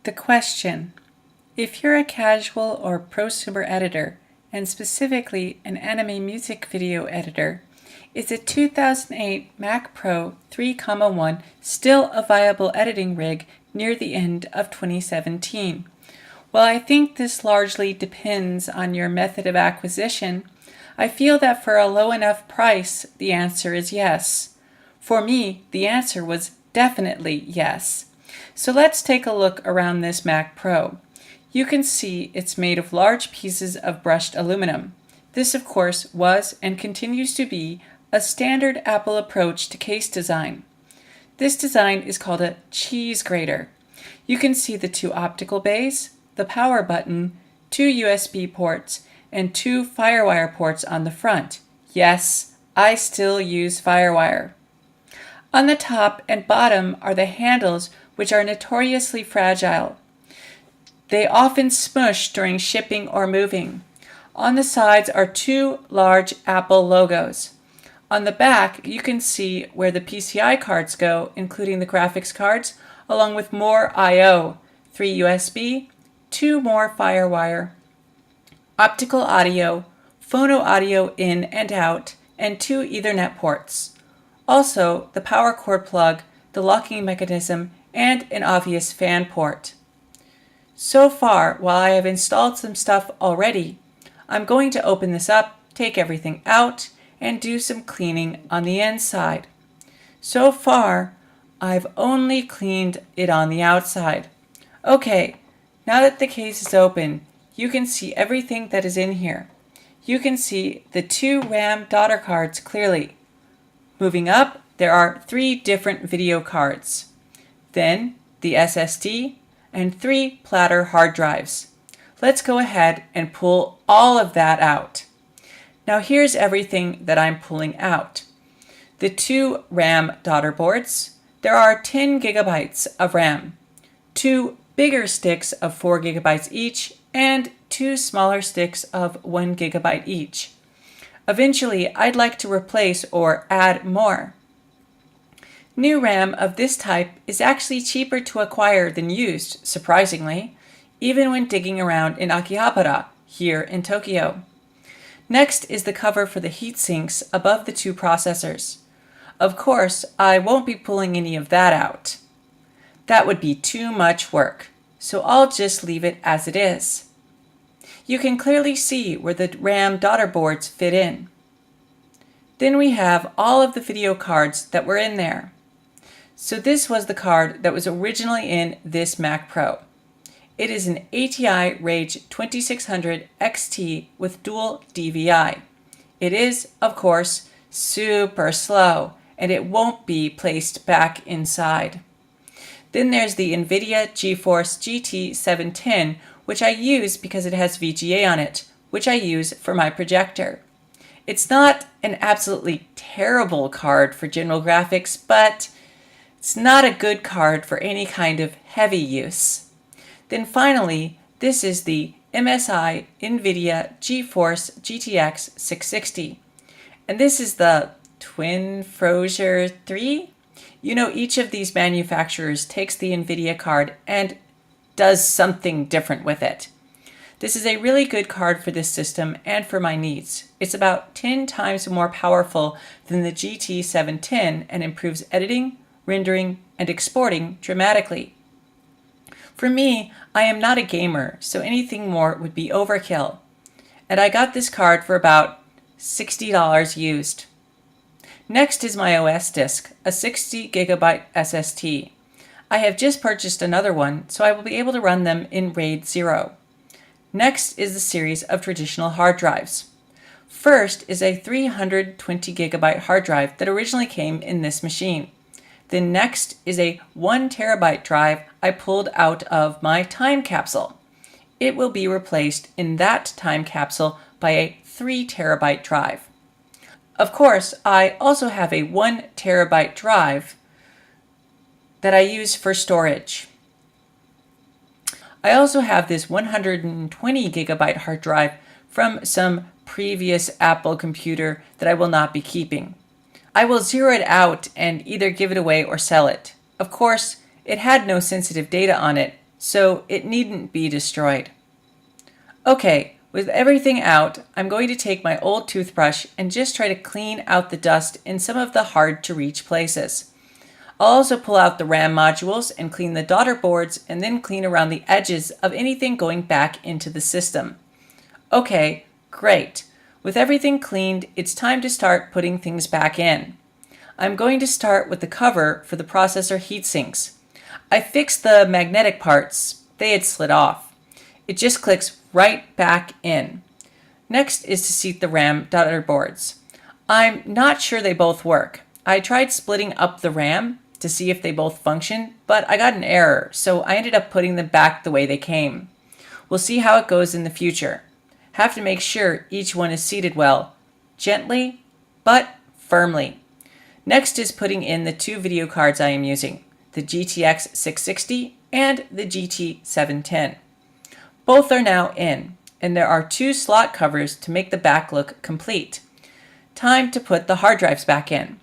The question: if you're a casual or prosumer editor, and specifically an anime music video editor, is a 2008 Mac Pro 3,1 still a viable editing rig near the end of 2017? While I think this largely depends on your method of acquisition, I feel that for a low enough price, the answer is yes. For me, the answer was definitely yes. So let's take a look around this Mac Pro. You can see it's made of large pieces of brushed aluminum. This, of course, was and continues to be a standard Apple approach to case design. This design is called a cheese grater. You can see the two optical bays, the power button, two USB ports, and two FireWire ports on the front. Yes, I still use FireWire. On the top and bottom are the handles, which are notoriously fragile. They often smush during shipping or moving. On the sides are two large Apple logos. On the back, you can see where the PCI cards go, including the graphics cards, along with more I/O, 3 USB, 2 more FireWire, optical audio, phono audio in and out, and 2 Ethernet ports. Also, the power cord plug, the locking mechanism, and an obvious fan port. So far, while I have installed some stuff already, I'm going to open this up, take everything out, and do some cleaning on the inside. So far, I've only cleaned it on the outside. Okay, now that the case is open, you can see everything that is in here. You can see the 2 RAM daughter cards clearly. Moving up, there are 3 different video cards. Then the SSD and 3 platter hard drives. Let's go ahead and pull all of that out. Now here's everything that I'm pulling out. The 2 RAM daughter boards. There are 10 gigabytes of RAM, 2 bigger sticks of 4 gigabytes each, and 2 smaller sticks of 1 gigabyte each. Eventually, I'd like to replace or add more. New RAM of this type is actually cheaper to acquire than used, surprisingly, even when digging around in Akihabara, here in Tokyo. Next is the cover for the heat sinks above the 2 processors. Of course, I won't be pulling any of that out. That would be too much work, so I'll just leave it as it is. You can clearly see where the RAM daughter boards fit in. Then we have all of the video cards that were in there. So this was the card that was originally in this Mac Pro. It is an ATI Rage 2600 XT with dual DVI. It is, of course, super slow, and it won't be placed back inside. Then there's the NVIDIA GeForce GT 710, which I use because it has VGA on it, which I use for my projector. It's not an absolutely terrible card for general graphics, but it's not a good card for any kind of heavy use. Then finally, this is the MSI NVIDIA GeForce GTX 660. And this is the Twin Frosier 3. You know, each of these manufacturers takes the NVIDIA card and does something different with it. This is a really good card for this system and for my needs. It's about 10 times more powerful than the GT 710 and improves editing, rendering, and exporting dramatically. For me, I am not a gamer, so anything more would be overkill. And I got this card for about $60 used. Next is my OS disk, a 60 gigabyte SSD. I have just purchased another one, so I will be able to run them in RAID 0. Next is the series of traditional hard drives. First is a 320 gigabyte hard drive that originally came in this machine. Then next is a 1 terabyte drive I pulled out of my time capsule. It will be replaced in that time capsule by a 3 terabyte drive. Of course, I also have a 1 terabyte drive that I use for storage. I also have this 120 gigabyte hard drive from some previous Apple computer that I will not be keeping. I will zero it out and either give it away or sell it. Of course, it had no sensitive data on it, so it needn't be destroyed. Okay, with everything out, I'm going to take my old toothbrush and just try to clean out the dust in some of the hard to reach places. I'll also pull out the RAM modules and clean the daughter boards and then clean around the edges of anything going back into the system. Okay, great. With everything cleaned, it's time to start putting things back in. I'm going to start with the cover for the processor heatsinks. I fixed the magnetic parts, they had slid off. It just clicks right back in. Next is to seat the RAM daughter boards. I'm not sure they both work. I tried splitting up the RAM to see if they both function, but I got an error, so I ended up putting them back the way they came. We'll see how it goes in the future. Have to make sure each one is seated well, gently but firmly. Next is putting in the two video cards I am using, the GTX 660 and the GT 710. Both are now in, and there are two slot covers to make the back look complete. Time to put the hard drives back in.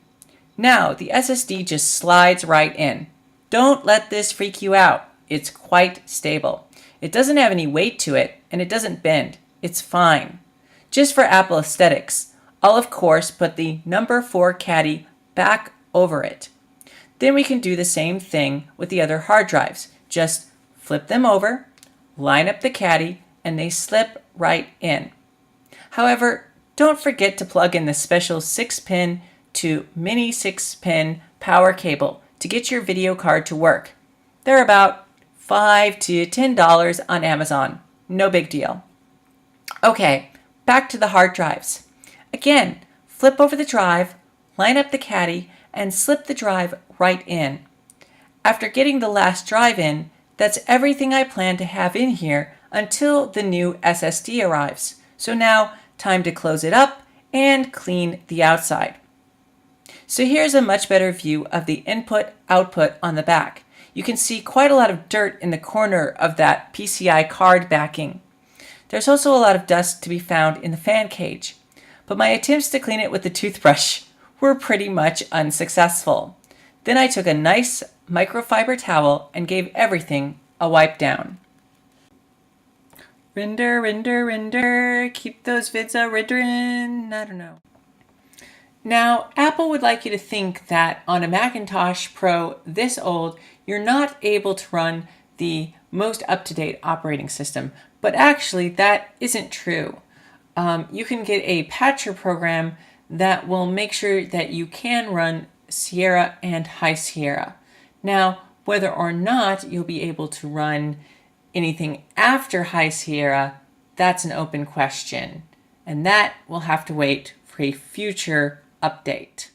Now the SSD just slides right in. Don't let this freak you out. It's quite stable. It doesn't have any weight to it, and it doesn't bend. It's fine. Just for Apple aesthetics, I'll of course put the number 4 caddy back over it. Then we can do the same thing with the other hard drives. Just flip them over, line up the caddy, and they slip right in. However, don't forget to plug in the special 6-pin to mini 6-pin power cable to get your video card to work. They're about $5 to $10 on Amazon. No big deal. Okay, back to the hard drives. Again, flip over the drive, line up the caddy, and slip the drive right in. After getting the last drive in, that's everything I plan to have in here until the new SSD arrives. So now, time to close it up and clean the outside. So here's a much better view of the input-output on the back. You can see quite a lot of dirt in the corner of that PCI card backing. There's also a lot of dust to be found in the fan cage, but my attempts to clean it with the toothbrush were pretty much unsuccessful. Then I took a nice microfiber towel and gave everything a wipe down. Render, keep those vids a-rendering, I don't know. Now, Apple would like you to think that on a Macintosh Pro this old, you're not able to run the most up-to-date operating system, but actually that isn't true. You can get a patcher program that will make sure that you can run Sierra and High Sierra. Now, whether or not you'll be able to run anything after High Sierra, that's an open question, and that will have to wait for a future update.